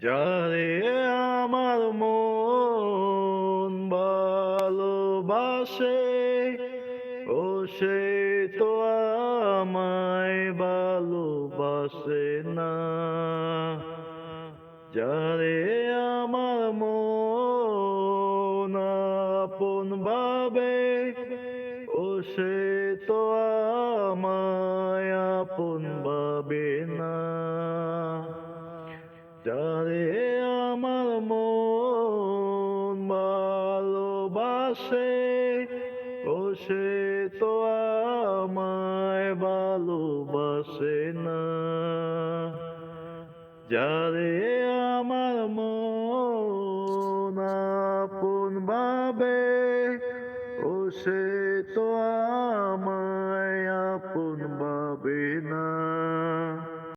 যারে আমার মন ভালোবাসে, ও সে তো আমায় ভালোবাসে না। যারে আমার মন আপন ভাবে, ও সে তো আমায় আপন ভাবে না। যারে আমার মন ভালোবাসে, ও সে তো আমায় ভালোবাসে না। যারে আমার মন আপন ভাবে, ও সে তো আমায়